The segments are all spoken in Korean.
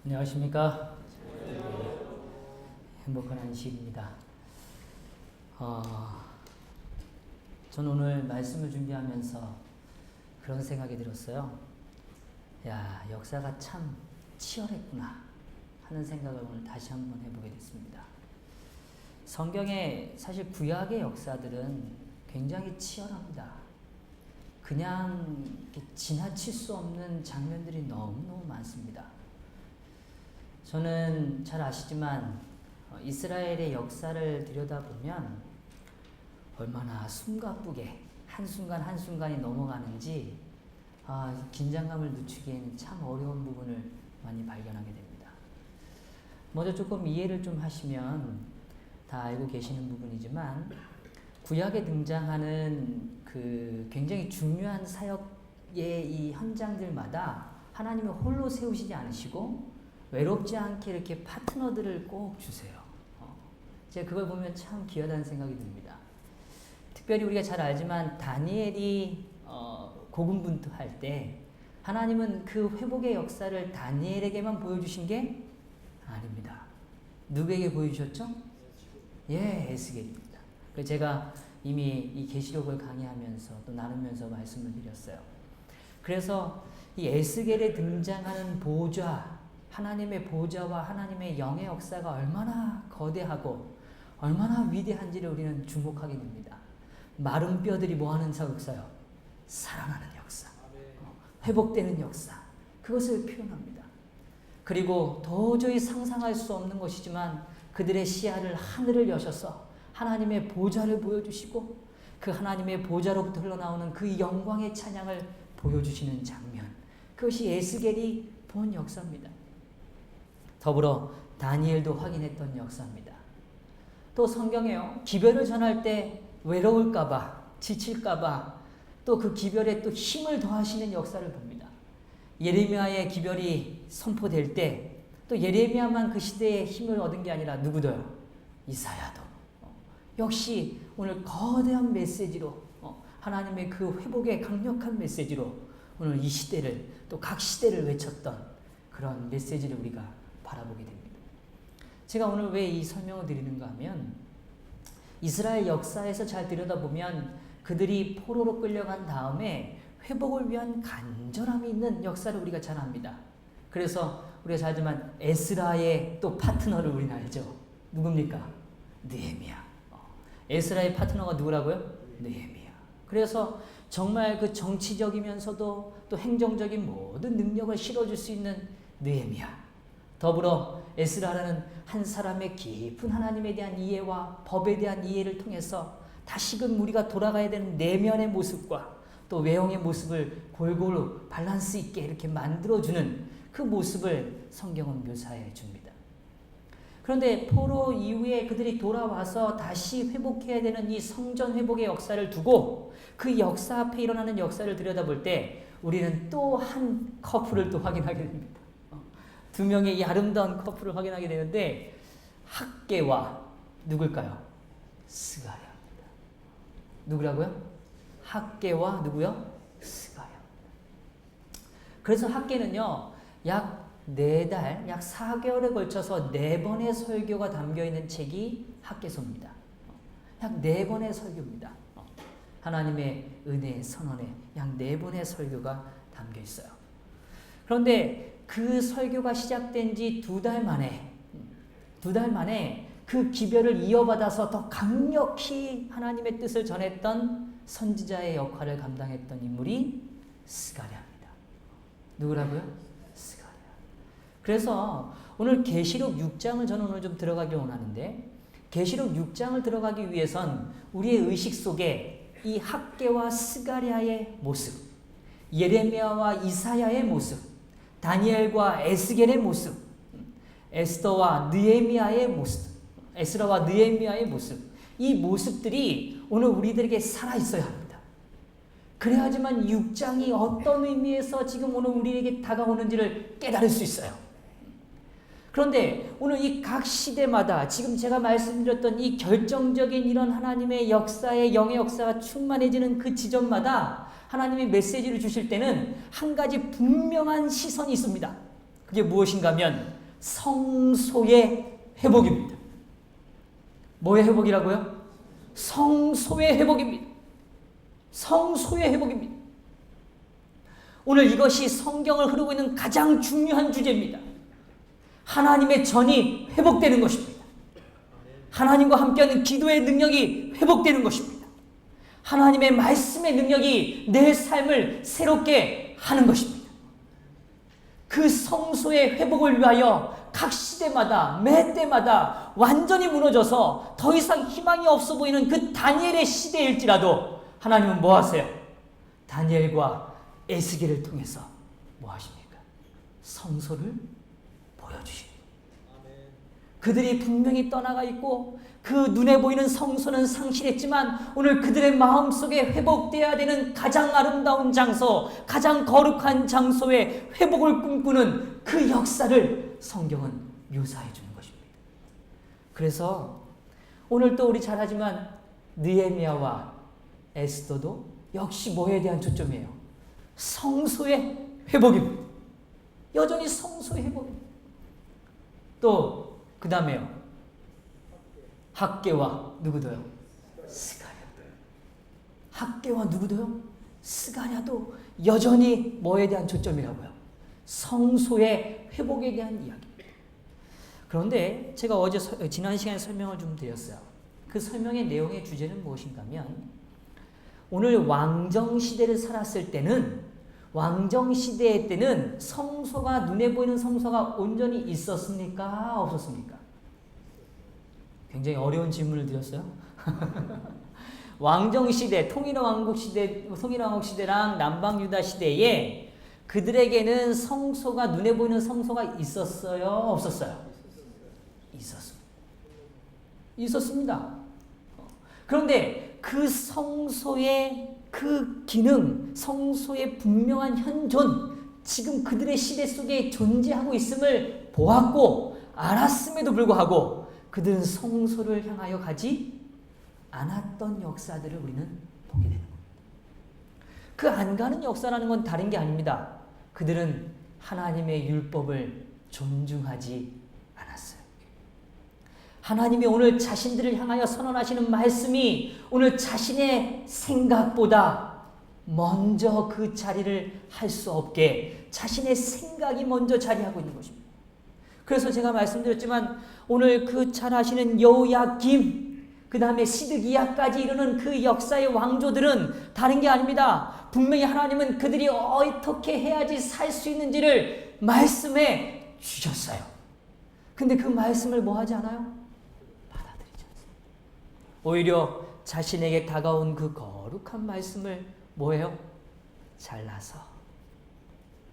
안녕하십니까. 행복한 안식입니다. 저는 오늘 말씀을 준비하면서 그런 생각이 들었어요. 야, 역사가 참 치열했구나 하는 생각을 오늘 다시 한번 해보게 됐습니다. 성경의 사실 구약의 역사들은 굉장히 치열합니다. 그냥 지나칠 수 없는 장면들이 너무너무 많습니다. 저는 잘 아시지만 이스라엘의 역사를 들여다보면 얼마나 숨가쁘게 한순간 한순간이 넘어가는지 긴장감을 늦추기에는 참 어려운 부분을 많이 발견하게 됩니다. 먼저 조금 이해를 좀 하시면 다 알고 계시는 부분이지만 구약에 등장하는 그 굉장히 중요한 사역의 이 현장들마다 하나님이 홀로 세우시지 않으시고 외롭지 않게 이렇게 파트너들을 꼭 주세요. 제가 그걸 보면 참 귀하다는 생각이 듭니다. 특별히 우리가 잘 알지만 다니엘이 고군분투할 때 하나님은 그 회복의 역사를 다니엘에게만 보여주신 게 아닙니다. 누구에게 보여주셨죠? 에스겔입니다. 제가 이미 이 계시록을 강의하면서 또 나누면서 말씀을 드렸어요. 그래서 이 에스겔에 등장하는 보좌, 하나님의 보좌와 하나님의 영의 역사가 얼마나 거대하고 얼마나 위대한지를 우리는 주목하게 됩니다. 마른 뼈들이 뭐하는 역사요? 살아나는 역사, 회복되는 역사, 그것을 표현합니다. 그리고 도저히 상상할 수 없는 것이지만 그들의 시야를 하늘을 여셔서 하나님의 보좌를 보여주시고 그 하나님의 보좌로부터 흘러나오는 그 영광의 찬양을 보여주시는 장면, 그것이 에스겔이 본 역사입니다. 더불어 다니엘도 확인했던 역사입니다. 또 성경에요, 기별을 전할 때 외로울까봐, 지칠까봐 또 그 기별에 또 힘을 더하시는 역사를 봅니다. 예레미야의 기별이 선포될 때 또 예레미야만 그 시대에 힘을 얻은 게 아니라 누구도요? 이사야도. 역시 오늘 거대한 메시지로 하나님의 그 회복의 강력한 메시지로 오늘 이 시대를 또 각 시대를 외쳤던 그런 메시지를 우리가 바라보게 됩니다. 제가 오늘 왜 이 설명을 드리는가 하면 이스라엘 역사에서 잘 들여다보면 그들이 포로로 끌려간 다음에 회복을 위한 간절함이 있는 역사를 우리가 잘 압니다. 그래서 우리가 잘 알지만 에스라의 또 파트너를 우리는 알죠. 누굽니까? 느헤미야. 에스라의 파트너가 누구라고요? 느헤미야. 그래서 정말 그 정치적이면서도 또 행정적인 모든 능력을 실어줄 수 있는 느헤미야. 더불어 에스라라는 한 사람의 깊은 하나님에 대한 이해와 법에 대한 이해를 통해서 다시금 우리가 돌아가야 되는 내면의 모습과 또 외형의 모습을 골고루 밸런스 있게 이렇게 만들어주는 그 모습을 성경은 묘사해 줍니다. 그런데 포로 이후에 그들이 돌아와서 다시 회복해야 되는 이 성전 회복의 역사를 두고 그 역사 앞에 일어나는 역사를 들여다볼 때 우리는 또 한 커플을 또 확인하게 됩니다. 두 명의 이 아름다운 커플을 확인하게 되는데 학개와 누굴까요? 스가랴입니다. 누구라고요? 학개와 누구요? 스가랴입니다. 그래서 학개는요, 약 4달, 약 4개월에 걸쳐서 4번의 설교가 담겨있는 책이 학개서입니다. 약 4번의 설교입니다. 하나님의 은혜의 선언에 약 4번의 설교가 담겨있어요. 그런데 그 설교가 시작된 지 2달 만에 그 기별을 이어받아서 더 강력히 하나님의 뜻을 전했던 선지자의 역할을 감당했던 인물이 스가랴입니다. 누구라고요? 스가랴. 그래서 오늘 계시록 6장을 저는 오늘 좀 들어가길 원하는데 계시록 6장을 들어가기 위해선 우리의 의식 속에 이 학개와 스가랴의 모습, 예레미야와 이사야의 모습, 다니엘과 에스겔의 모습, 에스더와 느헤미야의 모습, 에스라와 느헤미야의 모습, 이 모습들이 오늘 우리들에게 살아있어야 합니다. 그래야지만 6장이 어떤 의미에서 지금 오늘 우리에게 다가오는지를 깨달을 수 있어요. 그런데 오늘 이 각 시대마다 지금 제가 말씀드렸던 이 결정적인 이런 하나님의 역사의 영의 역사가 충만해지는 그 지점마다 하나님이 메시지를 주실 때는 한 가지 분명한 시선이 있습니다. 그게 무엇인가 하면 성소의 회복입니다. 뭐의 회복이라고요? 성소의 회복입니다. 성소의 회복입니다. 오늘 이것이 성경을 흐르고 있는 가장 중요한 주제입니다. 하나님의 전이 회복되는 것입니다. 하나님과 함께하는 기도의 능력이 회복되는 것입니다. 하나님의 말씀의 능력이 내 삶을 새롭게 하는 것입니다. 그 성소의 회복을 위하여 각 시대마다 매 때마다 완전히 무너져서 더 이상 희망이 없어 보이는 그 다니엘의 시대일지라도 하나님은 뭐 하세요? 다니엘과 에스겔을 통해서 뭐 하십니까? 성소를 보여주십니다. 그들이 분명히 떠나가 있고 그 눈에 보이는 성소는 상실했지만 오늘 그들의 마음속에 회복되어야 되는 가장 아름다운 장소, 가장 거룩한 장소의 회복을 꿈꾸는 그 역사를 성경은 묘사해 주는 것입니다. 그래서 오늘 또 우리 잘하지만 느헤미야와 에스더도 역시 뭐에 대한 초점이에요? 성소의 회복입니다. 여전히 성소의 회복입니다. 또 그 다음에요. 학개와 누구도요? 스가랴. 학개와 누구도요? 스가랴도 여전히 뭐에 대한 초점이라고요? 성소의 회복에 대한 이야기입니다. 그런데 제가 어제 지난 시간에 설명을 좀 드렸어요. 그 설명의 내용의 주제는 무엇인가 하면 오늘 왕정시대를 살았을 때는 왕정시대 때는 성소가 눈에 보이는 성소가 온전히 있었습니까? 없었습니까? 굉장히 어려운 질문을 드렸어요. 왕정시대, 통일왕국 시대랑 남방유다 시대에 그들에게는 성소가 눈에 보이는 성소가 있었어요? 없었어요? 있었습니다. 있었습니다. 그런데 그 성소의 그 기능, 성소의 분명한 현존, 지금 그들의 시대 속에 존재하고 있음을 보았고 알았음에도 불구하고 그들은 성소를 향하여 가지 않았던 역사들을 우리는 보게 되는 겁니다. 그 안 가는 역사라는 건 다른 게 아닙니다. 그들은 하나님의 율법을 존중하지 않았어요. 하나님이 오늘 자신들을 향하여 선언하시는 말씀이 오늘 자신의 생각보다 먼저 그 자리를 할 수 없게 자신의 생각이 먼저 자리하고 있는 것입니다. 그래서 제가 말씀드렸지만 오늘 그 잘 아시는 여호야김, 그 다음에 시드기야까지 이르는 그 역사의 왕조들은 다른 게 아닙니다. 분명히 하나님은 그들이 어떻게 해야지 살 수 있는지를 말씀해 주셨어요. 근데 그 말씀을 뭐 하지 않아요? 받아들이지 않습니다. 오히려 자신에게 다가온 그 거룩한 말씀을 뭐예요? 잘라서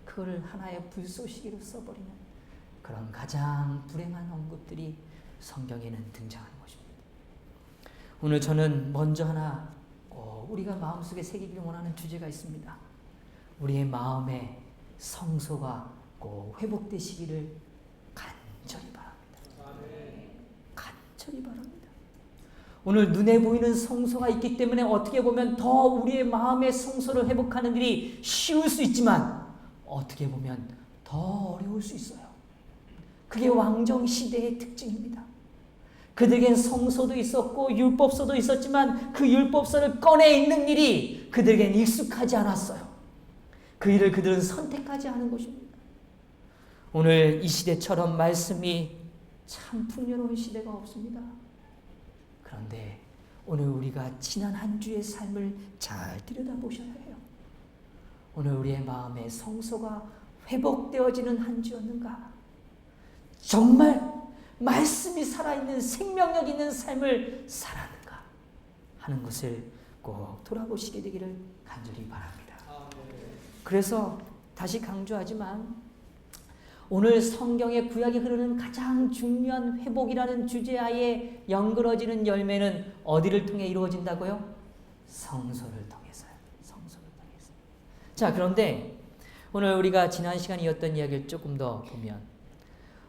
그거를 하나의 불쏘시개로 써버리는 그런 가장 불행한 언급들이 성경에는 등장하는 것입니다. 오늘 저는 먼저 하나 우리가 마음속에 새기길 원하는 주제가 있습니다. 우리의 마음의 성소가 꼭 회복되시기를 간절히 바랍니다. 간절히 바랍니다. 오늘 눈에 보이는 성소가 있기 때문에 어떻게 보면 더 우리의 마음의 성소를 회복하는 일이 쉬울 수 있지만 어떻게 보면 더 어려울 수 있어요. 그게 왕정시대의 특징입니다. 그들에겐 성소도 있었고 율법서도 있었지만 그 율법서를 꺼내 읽는 일이 그들에겐 익숙하지 않았어요. 그 일을 그들은 선택하지 않은 것입니다. 오늘 이 시대처럼 말씀이 참 풍요로운 시대가 없습니다. 그런데 오늘 우리가 지난 한 주의 삶을 잘 들여다보셔야 해요. 오늘 우리의 마음의 성소가 회복되어지는 한 주였는가? 정말 말씀이 살아있는 생명력 있는 삶을 살았는가 하는 것을 꼭 돌아보시게 되기를 간절히 바랍니다. 그래서 다시 강조하지만 오늘 성경의 구약이 흐르는 가장 중요한 회복이라는 주제하에 연그러지는 열매는 어디를 통해 이루어진다고요? 성소를 통해서요. 성소를 통해서. 자, 그런데 오늘 우리가 지난 시간에 이었던 이야기를 조금 더 보면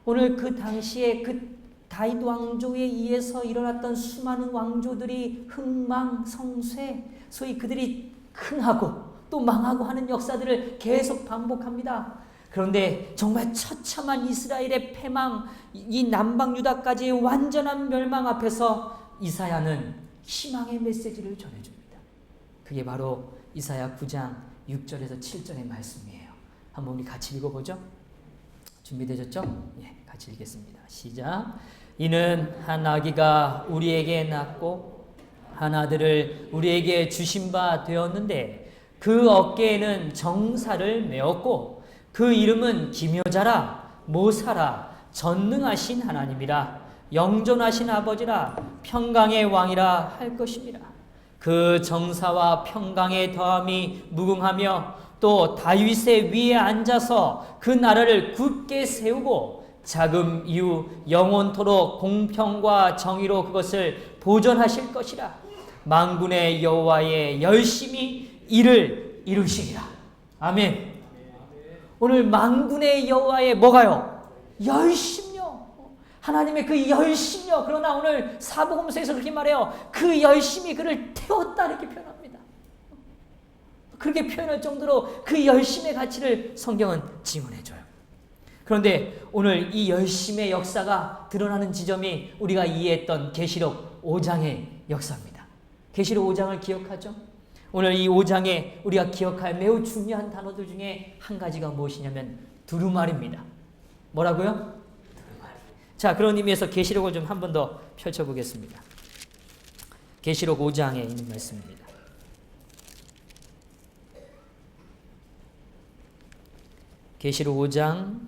오늘 그 당시에 그 다윗 왕조에 의해서 일어났던 수많은 왕조들이 흥망성쇠, 소위 그들이 흥하고 또 망하고 하는 역사들을 계속 반복합니다. 그런데 정말 처참한 이스라엘의 패망, 이 남방 유다까지의 완전한 멸망 앞에서 이사야는 희망의 메시지를 전해줍니다. 그게 바로 이사야 9장 6절에서 7절의 말씀이에요. 한번 우리 같이 읽어보죠. 준비되셨죠? 예, 같이 읽겠습니다. 시작. 이는 한 아기가 우리에게 낳고 한 아들을 우리에게 주신 바 되었는데 그 어깨에는 정사를 메었고 그 이름은 기묘자라 모사라 전능하신 하나님이라 영존하신 아버지라 평강의 왕이라 할 것입니다. 그 정사와 평강의 더함이 무궁하며 또 다윗의 위에 앉아서 그 나라를 굳게 세우고 자금 이후 영원토록 공평과 정의로 그것을 보존하실 것이라. 만군의 여호와의 열심히 이를 이루시리라. 아멘. 오늘 만군의 여호와의 뭐가요? 열심요. 하나님의 그 열심요. 그러나 오늘 사복음서에서 그렇게 말해요. 그 열심이 그를 태웠다 이렇게 표현합니다. 그렇게 표현할 정도로 그 열심의 가치를 성경은 증언해줘요. 그런데 오늘 이 열심의 역사가 드러나는 지점이 우리가 이해했던 계시록 5장의 역사입니다. 계시록 5장을 기억하죠? 오늘 이 5장에 우리가 기억할 매우 중요한 단어들 중에 한 가지가 무엇이냐면 두루마리입니다. 뭐라고요? 두루마리. 자, 그런 의미에서 계시록을 좀 한 번 더 펼쳐보겠습니다. 계시록 5장에 있는 말씀입니다. 계시록 5장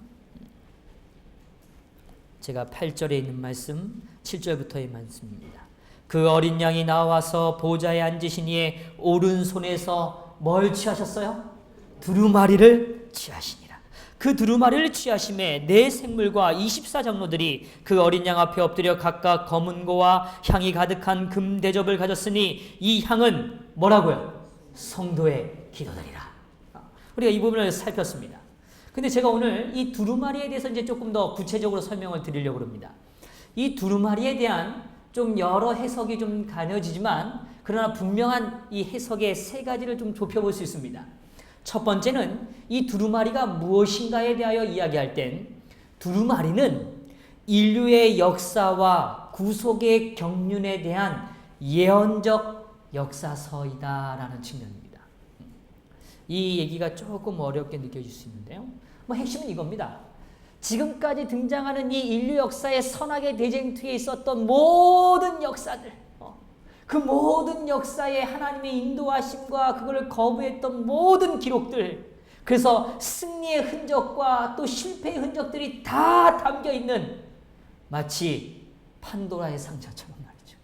제가 8절에 있는 말씀 7절부터의 말씀입니다. 그 어린 양이 나와서 보좌에 앉으신 이의 오른손에서 뭘 취하셨어요? 두루마리를 취하시니라. 그 두루마리를 취하심에 네 생물과 24장로들이 그 어린 양 앞에 엎드려 각각 검은 고와 향이 가득한 금 대접을 가졌으니 이 향은 뭐라고요? 성도의 기도들이라. 우리가 이 부분을 살폈습니다. 근데 제가 오늘 이 두루마리에 대해서 이제 조금 더 구체적으로 설명을 드리려고 합니다. 이 두루마리에 대한 좀 여러 해석이 좀 가려지지만 그러나 분명한 이 해석의 세 가지를 좀 좁혀볼 수 있습니다. 첫 번째는 이 두루마리가 무엇인가에 대하여 이야기할 땐 두루마리는 인류의 역사와 구속의 경륜에 대한 예언적 역사서이다라는 측면입니다. 이 얘기가 조금 어렵게 느껴질 수 있는데요. 핵심은 이겁니다. 지금까지 등장하는 이 인류 역사의 선악의 대쟁투에 있었던 모든 역사들, 그 모든 역사에 하나님의 인도하심과 그걸 거부했던 모든 기록들, 그래서 승리의 흔적과 또 실패의 흔적들이 다 담겨있는 마치 판도라의 상자처럼 말이죠.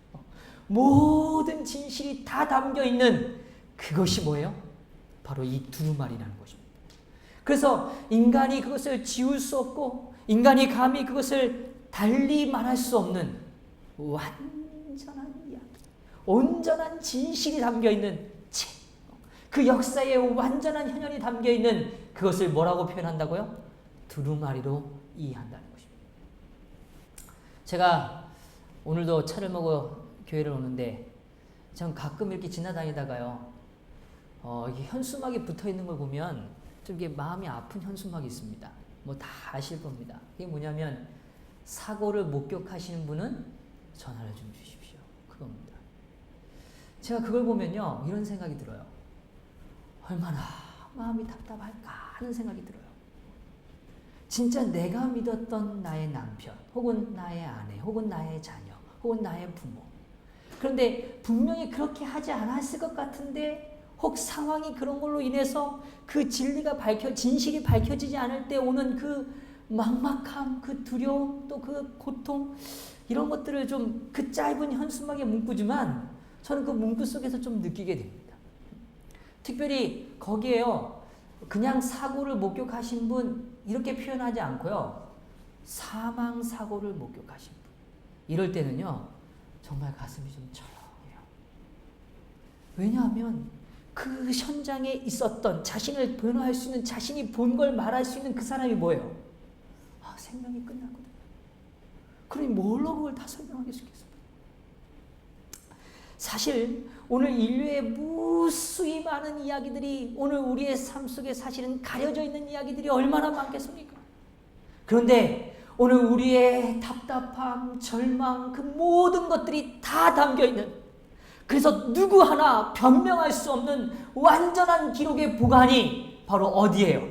모든 진실이 다 담겨있는 그것이 뭐예요? 바로 이 두루마리라는 것입니다. 그래서 인간이 그것을 지울 수 없고 인간이 감히 그것을 달리 말할 수 없는 완전한 이야기, 온전한 진실이 담겨있는 책, 그 역사의 완전한 현현이 담겨있는 그것을 뭐라고 표현한다고요? 두루마리로 이해한다는 것입니다. 제가 오늘도 차를 먹어 교회를 오는데 전 가끔 이렇게 지나다니다가요, 이게 현수막이 붙어있는 걸 보면 좀 이게 마음이 아픈 현수막이 있습니다. 뭐 다 아실 겁니다. 이게 뭐냐면 사고를 목격하시는 분은 전화를 좀 주십시오. 그겁니다. 제가 그걸 보면요, 이런 생각이 들어요. 얼마나 마음이 답답할까 하는 생각이 들어요. 진짜 내가 믿었던 나의 남편, 혹은 나의 아내, 혹은 나의 자녀, 혹은 나의 부모. 그런데 분명히 그렇게 하지 않았을 것 같은데 혹 상황이 그런 걸로 인해서 그 진리가 진실이 밝혀지지 않을 때 오는 그 막막함, 그 두려움, 또 그 고통, 이런 것들을 좀 그 짧은 현수막에 문구지만 저는 그 문구 속에서 좀 느끼게 됩니다. 특별히 거기에요, 그냥 사고를 목격하신 분 이렇게 표현하지 않고요, 사망사고를 목격하신 분, 이럴 때는요 정말 가슴이 좀 철렁해요. 왜냐하면 그 현장에 있었던, 자신을 변호할 수 있는, 자신이 본 걸 말할 수 있는 그 사람이 뭐예요? 생명이 끝났거든요. 그러니 뭘로 그걸 다 설명하겠습니까? 사실 오늘 인류의 무수히 많은 이야기들이 오늘 우리의 삶 속에 사실은 가려져 있는 이야기들이 얼마나 많겠습니까? 그런데 오늘 우리의 답답함, 절망, 그 모든 것들이 다 담겨있는, 그래서 누구 하나 변명할 수 없는 완전한 기록의 보관이 바로 어디예요?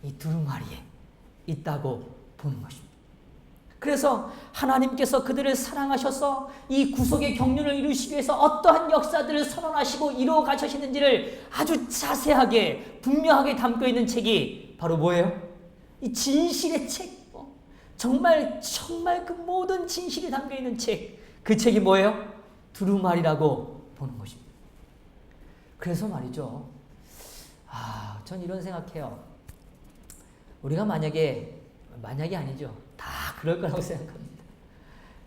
이 두루마리에 있다고 보는 것입니다. 그래서 하나님께서 그들을 사랑하셔서 이 구속의 경륜을 이루시기 위해서 어떠한 역사들을 선언하시고 이루어 가셨는지를 아주 자세하게 분명하게 담겨있는 책이 바로 뭐예요? 이 진실의 책. 정말 그 모든 진실이 담겨있는 책. 그 책이 뭐예요? 두루마리라고 보는 것입니다. 그래서 말이죠. 전 이런 생각해요. 우리가 만약이 아니죠. 다 그럴 거라고 생각합니다.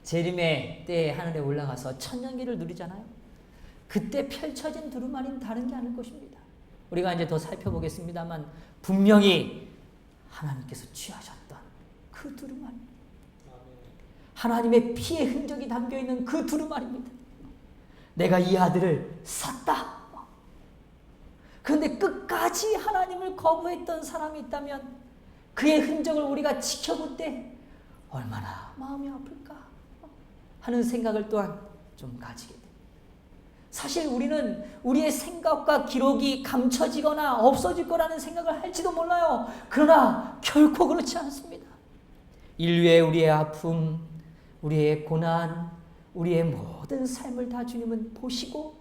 재림의 때에 하늘에 올라가서 천년기를 누리잖아요. 그때 펼쳐진 두루마리는 다른 게 아닐 것입니다. 우리가 이제 더 살펴보겠습니다만 분명히 하나님께서 취하셨던 그 두루마리, 하나님의 피의 흔적이 담겨있는 그 두루마리입니다. 내가 이 아들을 샀다. 그런데 끝까지 하나님을 거부했던 사람이 있다면 그의 흔적을 우리가 지켜볼 때 얼마나 마음이 아플까 하는 생각을 또한 좀 가지게 됩니다. 사실 우리는 우리의 생각과 기록이 감춰지거나 없어질 거라는 생각을 할지도 몰라요. 그러나 결코 그렇지 않습니다. 인류의 우리의 아픔, 우리의 고난, 우리의 모든 삶을 다 주님은 보시고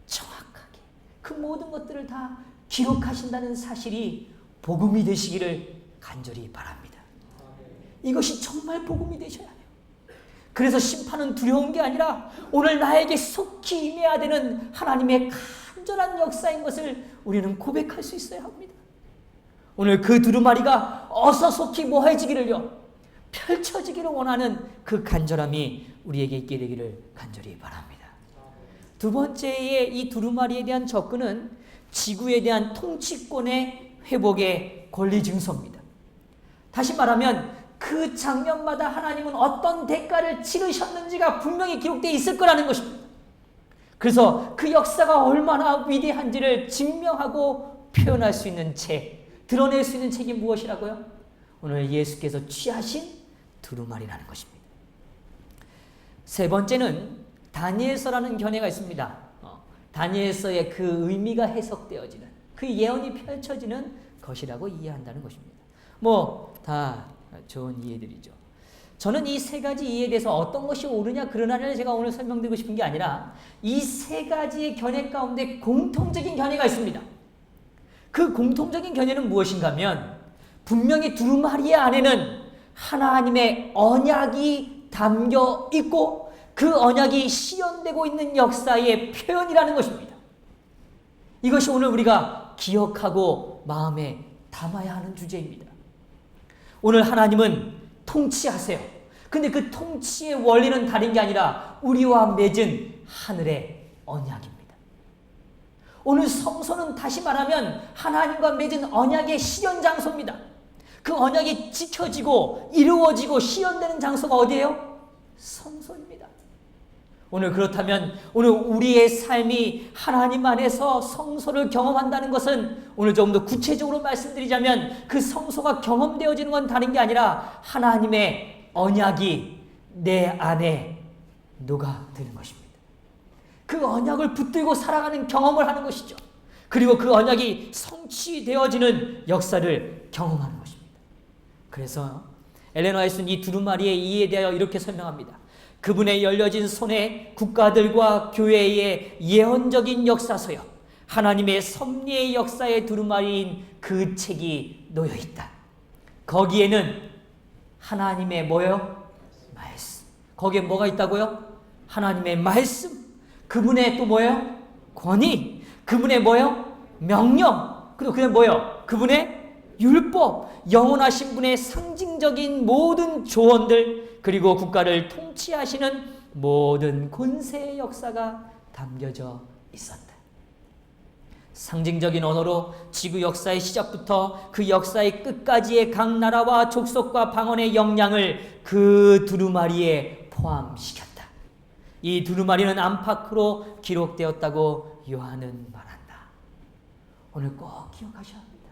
정확하게 그 모든 것들을 다 기록하신다는 사실이 복음이 되시기를 간절히 바랍니다. 이것이 정말 복음이 되셔야 해요. 그래서 심판은 두려운 게 아니라 오늘 나에게 속히 임해야 되는 하나님의 간절한 역사인 것을 우리는 고백할 수 있어야 합니다. 오늘 그 두루마리가 어서 속히 모아지기를요, 펼쳐지기를 원하는 그 간절함이 우리에게 있게 되기를 간절히 바랍니다. 두 번째의 이 두루마리에 대한 접근은 지구에 대한 통치권의 회복의 권리 증서입니다. 다시 말하면 그 장면마다 하나님은 어떤 대가를 치르셨는지가 분명히 기록되어 있을 거라는 것입니다. 그래서 그 역사가 얼마나 위대한지를 증명하고 표현할 수 있는 책, 드러낼 수 있는 책이 무엇이라고요? 오늘 예수께서 취하신 두루마리라는 것입니다. 세 번째는 다니엘서라는 견해가 있습니다. 다니엘서의 그 의미가 해석되어지는, 그 예언이 펼쳐지는 것이라고 이해한다는 것입니다. 다 좋은 이해들이죠. 저는 이 세 가지 이해에 대해서 어떤 것이 옳으냐 그러냐를 제가 오늘 설명드리고 싶은 게 아니라 이 세 가지의 견해 가운데 공통적인 견해가 있습니다. 그 공통적인 견해는 무엇인가 하면 분명히 두루마리 안에는 하나님의 언약이 담겨 있고 그 언약이 실현되고 있는 역사의 표현이라는 것입니다. 이것이 오늘 우리가 기억하고 마음에 담아야 하는 주제입니다. 오늘 하나님은 통치하세요. 근데 그 통치의 원리는 다른 게 아니라 우리와 맺은 하늘의 언약입니다. 오늘 성소는 다시 말하면 하나님과 맺은 언약의 실현 장소입니다. 그 언약이 지켜지고 이루어지고 실현되는 장소가 어디예요? 성소입니다. 오늘 그렇다면 오늘 우리의 삶이 하나님 안에서 성소를 경험한다는 것은 오늘 조금 더 구체적으로 말씀드리자면 그 성소가 경험되어지는 건 다른 게 아니라 하나님의 언약이 내 안에 녹아드는 것입니다. 그 언약을 붙들고 살아가는 경험을 하는 것이죠. 그리고 그 언약이 성취되어지는 역사를 경험하는 것입니다. 그래서 엘렌 화이트는 이 두루마리의 이해에 대하여 이렇게 설명합니다. 그분의 열려진 손에 국가들과 교회의 예언적인 역사서여 하나님의 섭리의 역사의 두루마리인 그 책이 놓여있다. 거기에는 하나님의 뭐예요? 말씀. 거기에 뭐가 있다고요? 하나님의 말씀. 그분의 또 뭐예요? 권위. 그분의 뭐예요? 명령. 그리고 그게 뭐예요? 그분의 율법. 영원하신 분의 상징적인 모든 조언들, 그리고 국가를 통치하시는 모든 권세의 역사가 담겨져 있었다. 상징적인 언어로 지구 역사의 시작부터 그 역사의 끝까지의 각 나라와 족속과 방언의 역량을 그 두루마리에 포함시켰다. 이 두루마리는 안팎으로 기록되었다고 요한은 말한다. 오늘 꼭 기억하셔야 합니다.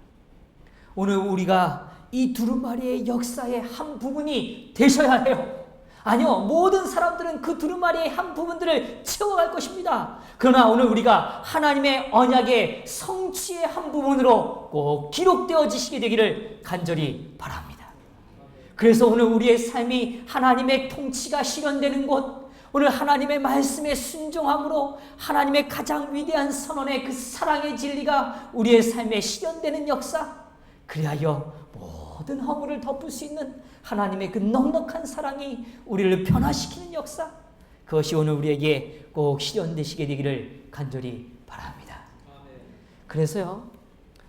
오늘 우리가 이 두루마리의 역사의 한 부분이 되셔야 해요. 아니요, 모든 사람들은 그 두루마리의 한 부분들을 채워갈 것입니다. 그러나 오늘 우리가 하나님의 언약의 성취의 한 부분으로 꼭 기록되어지시게 되기를 간절히 바랍니다. 그래서 오늘 우리의 삶이 하나님의 통치가 실현되는 곳, 오늘 하나님의 말씀에 순종함으로 하나님의 가장 위대한 선언의 그 사랑의 진리가 우리의 삶에 실현되는 역사, 그리하여 모든 허물을 덮을 수 있는 하나님의 그 넉넉한 사랑이 우리를 변화시키는 역사, 그것이 오늘 우리에게 꼭 실현되시게 되기를 간절히 바랍니다. 그래서요,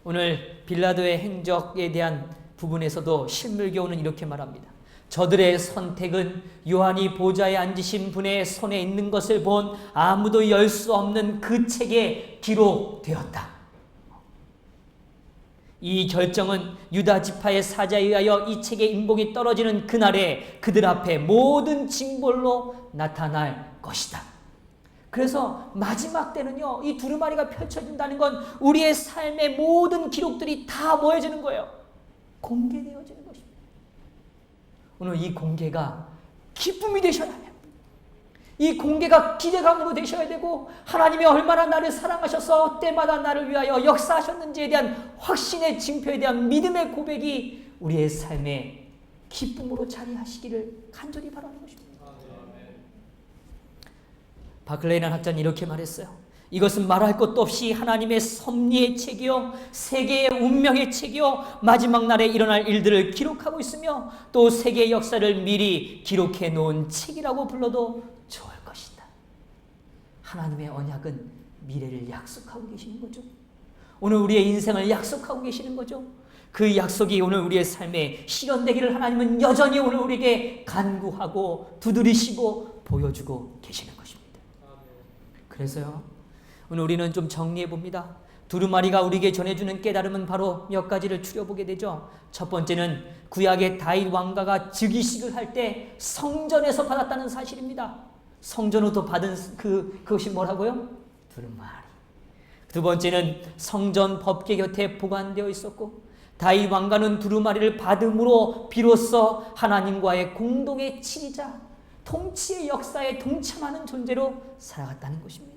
오늘 빌라도의 행적에 대한 부분에서도 신물교훈은 이렇게 말합니다. 저들의 선택은 요한이 보좌에 앉으신 분의 손에 있는 것을 본 아무도 열 수 없는 그 책에 기록되었다. 이 결정은 유다 지파의 사자에 의하여 이 책의 인봉이 떨어지는 그날에 그들 앞에 모든 징벌로 나타날 것이다. 그래서 마지막 때는요, 이 두루마리가 펼쳐진다는 건 우리의 삶의 모든 기록들이 다 모여지는 거예요. 공개되어지는 것입니다. 오늘 이 공개가 기쁨이 되셔야 해요. 이 공개가 기대감으로 되셔야 되고, 하나님이 얼마나 나를 사랑하셔서 때마다 나를 위하여 역사하셨는지에 대한 확신의 징표에 대한 믿음의 고백이 우리의 삶에 기쁨으로 자리하시기를 간절히 바라는 것입니다. 바클레이란 학자는 이렇게 말했어요. 이것은 말할 것도 없이 하나님의 섭리의 책이요, 세계의 운명의 책이요, 마지막 날에 일어날 일들을 기록하고 있으며 또 세계의 역사를 미리 기록해 놓은 책이라고 불러도 좋을 것이다. 하나님의 언약은 미래를 약속하고 계시는 거죠. 오늘 우리의 인생을 약속하고 계시는 거죠. 그 약속이 오늘 우리의 삶에 실현되기를 하나님은 여전히 오늘 우리에게 간구하고 두드리시고 보여주고 계시는 것입니다. 그래서요, 오늘 우리는 좀 정리해 봅니다. 두루마리가 우리에게 전해주는 깨달음은 바로 몇 가지를 추려보게 되죠. 첫 번째는 구약의 다윗 왕가가 즉위식을 할 때 성전에서 받았다는 사실입니다. 성전으로부터 받은 그것이 뭐라고요? 두루마리. 두 번째는 성전 법궤 곁에 보관되어 있었고, 다윗 왕가는 두루마리를 받음으로 비로소 하나님과의 공동의 치리자, 통치의 역사에 동참하는 존재로 살아갔다는 것입니다.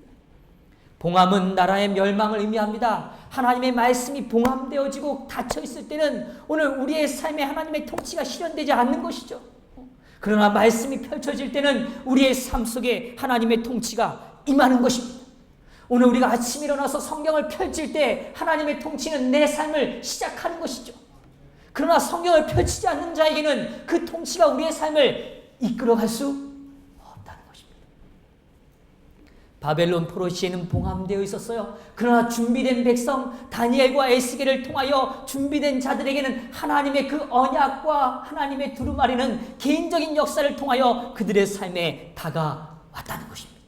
봉함은 나라의 멸망을 의미합니다. 하나님의 말씀이 봉함되어지고 닫혀있을 때는 오늘 우리의 삶에 하나님의 통치가 실현되지 않는 것이죠. 그러나 말씀이 펼쳐질 때는 우리의 삶 속에 하나님의 통치가 임하는 것입니다. 오늘 우리가 아침 일어나서 성경을 펼칠 때 하나님의 통치는 내 삶을 시작하는 것이죠. 그러나 성경을 펼치지 않는 자에게는 그 통치가 우리의 삶을 이끌어갈 수 없다는 것입니다. 바벨론 포로 시에는 봉함되어 있었어요. 그러나 준비된 백성 다니엘과 에스겔을 통하여 준비된 자들에게는 하나님의 그 언약과 하나님의 두루마리는 개인적인 역사를 통하여 그들의 삶에 다가왔다는 것입니다.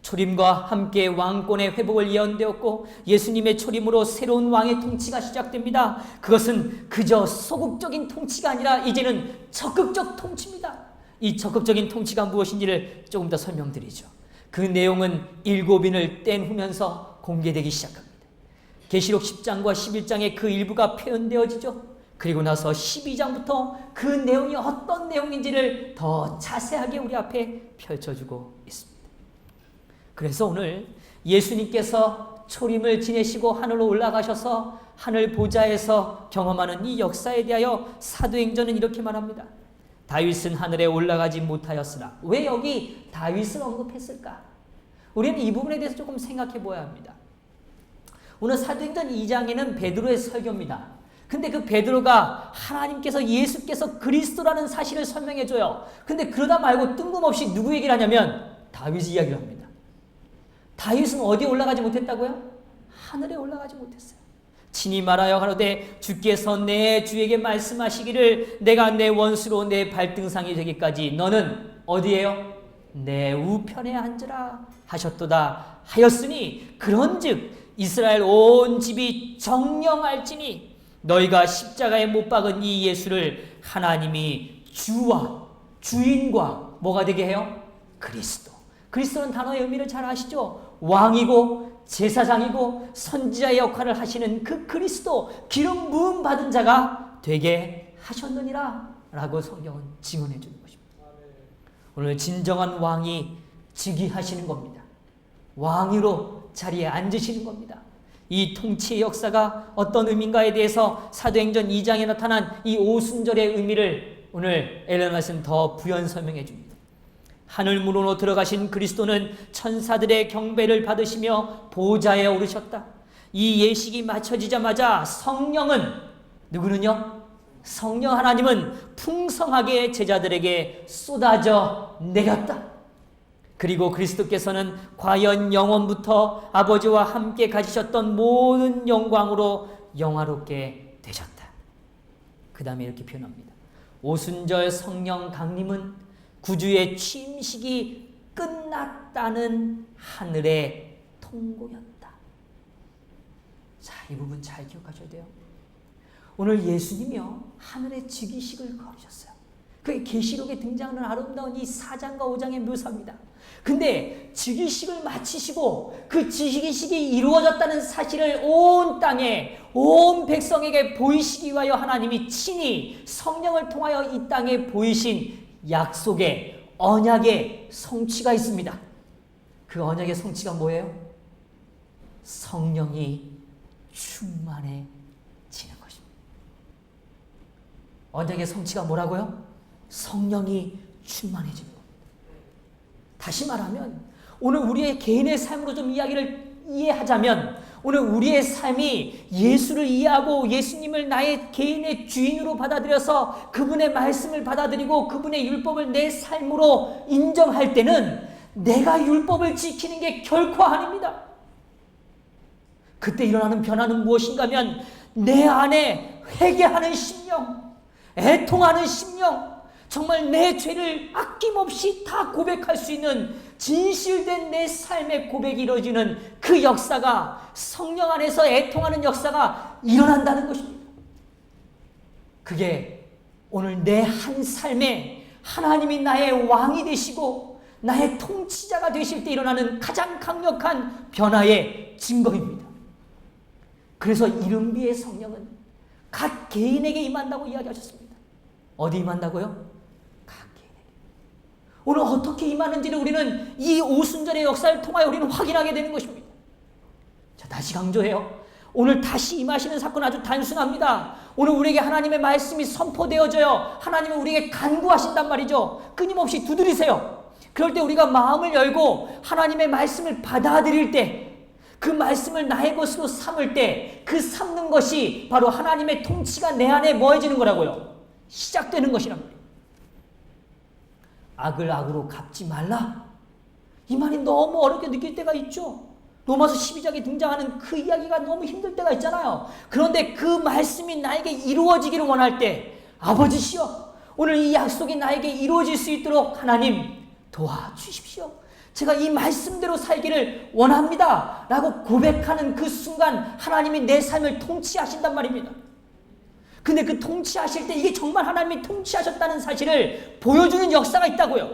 초림과 함께 왕권의 회복을 예언되었고, 예수님의 초림으로 새로운 왕의 통치가 시작됩니다. 그것은 그저 소극적인 통치가 아니라 이제는 적극적 통치입니다. 이 적극적인 통치가 무엇인지를 조금 더 설명드리죠. 그 내용은 7인을 뗀 후면서 공개되기 시작합니다. 계시록 10장과 11장에 그 일부가 표현되어지죠. 그리고 나서 12장부터 그 내용이 어떤 내용인지를 더 자세하게 우리 앞에 펼쳐주고 있습니다. 그래서 오늘 예수님께서 초림을 지내시고 하늘로 올라가셔서 하늘 보좌에서 경험하는 이 역사에 대하여 사도행전은 이렇게 말합니다. 다윗은 하늘에 올라가지 못하였으나. 왜 여기 다윗을 언급했을까? 우리는 이 부분에 대해서 조금 생각해 보아야 합니다. 오늘 사도행전 2장에는 베드로의 설교입니다. 근데 그 베드로가 하나님께서 예수께서 그리스도라는 사실을 설명해 줘요. 근데 그러다 말고 뜬금없이 누구 얘기를 하냐면 다윗 이야기를 합니다. 다윗은 어디에 올라가지 못했다고요? 하늘에 올라가지 못했어요. 친히 말하여 가로되 주께서 내 주에게 말씀하시기를 내가 내 원수로 내 발등상이 되기까지 너는 어디에요? 내 우편에 앉으라 하셨도다 하였으니 그런즉 이스라엘 온 집이 정령할지니 너희가 십자가에 못 박은 이 예수를 하나님이 주와 주인과 뭐가 되게 해요? 그리스도. 그리스도는 단어의 의미를 잘 아시죠? 왕이고 제사장이고 선지자의 역할을 하시는 그 그리스도, 기름 부음 받은 자가 되게 하셨느니라 라고 성경은 증언해 주는 것입니다. 오늘 진정한 왕이 즉위하시는 겁니다. 왕으로 자리에 앉으시는 겁니다. 이 통치의 역사가 어떤 의미인가에 대해서 사도행전 2장에 나타난 이 오순절의 의미를 오늘 엘렌 화이트는 더 부연 설명해 줍니다. 하늘문으로 들어가신 그리스도는 천사들의 경배를 받으시며 보좌에 오르셨다. 이 예식이 마쳐지자마자 성령은, 누구는요? 성령 하나님은 풍성하게 제자들에게 쏟아져 내렸다. 그리고 그리스도께서는 과연 영원부터 아버지와 함께 가지셨던 모든 영광으로 영화롭게 되셨다. 그 다음에 이렇게 표현합니다. 오순절 성령 강림은 구주의 취임식이 끝났다는 하늘의 통고였다. 자, 이 부분 잘 기억하셔야 돼요. 오늘 예수님이요, 하늘의 즉위식을 거르셨어요. 그게 계시록에 등장하는 아름다운 이 4장과 5장의 묘사입니다. 근데 즉위식을 마치시고 그 즉위식이 이루어졌다는 사실을 온 땅에, 온 백성에게 보이시기 위하여 하나님이 친히 성령을 통하여 이 땅에 보이신 약속의 언약의 성취가 있습니다. 그 언약의 성취가 뭐예요? 성령이 충만해지는 것입니다. 언약의 성취가 뭐라고요? 성령이 충만해지는 겁니다. 다시 말하면 오늘 우리의 개인의 삶으로 좀 이야기를 이해하자면, 오늘 우리의 삶이 예수를 이해하고 예수님을 나의 개인의 주인으로 받아들여서 그분의 말씀을 받아들이고 그분의 율법을 내 삶으로 인정할 때는 내가 율법을 지키는 게 결코 아닙니다. 그때 일어나는 변화는 무엇인가 하면 내 안에 회개하는 심령, 애통하는 심령, 정말 내 죄를 아낌없이 다 고백할 수 있는 진실된 내 삶의 고백이 이루어지는 그 역사가, 성령 안에서 애통하는 역사가 일어난다는 것입니다. 그게 오늘 내 한 삶에 하나님이 나의 왕이 되시고 나의 통치자가 되실 때 일어나는 가장 강력한 변화의 증거입니다. 그래서 이른비의 성령은 각 개인에게 임한다고 이야기하셨습니다. 어디 임한다고요? 오늘 어떻게 임하는지를 우리는 이 오순절의 역사를 통하여 우리는 확인하게 되는 것입니다. 자, 다시 강조해요. 오늘 다시 임하시는 사건은 아주 단순합니다. 오늘 우리에게 하나님의 말씀이 선포되어져요. 하나님은 우리에게 간구하신단 말이죠. 끊임없이 두드리세요. 그럴 때 우리가 마음을 열고 하나님의 말씀을 받아들일 때, 그 말씀을 나의 것으로 삼을 때, 그 삼는 것이 바로 하나님의 통치가 내 안에 뭐해지는 거라고요? 시작되는 것이란 말이에요. 악을 악으로 갚지 말라. 이 말이 너무 어렵게 느낄 때가 있죠. 로마서 12장에 등장하는 그 이야기가 너무 힘들 때가 있잖아요. 그런데 그 말씀이 나에게 이루어지기를 원할 때, 아버지시여, 오늘 이 약속이 나에게 이루어질 수 있도록 하나님 도와주십시오. 제가 이 말씀대로 살기를 원합니다 라고 고백하는 그 순간 하나님이 내 삶을 통치하신단 말입니다. 근데 그 통치하실 때 이게 정말 하나님이 통치하셨다는 사실을 보여주는 역사가 있다고요.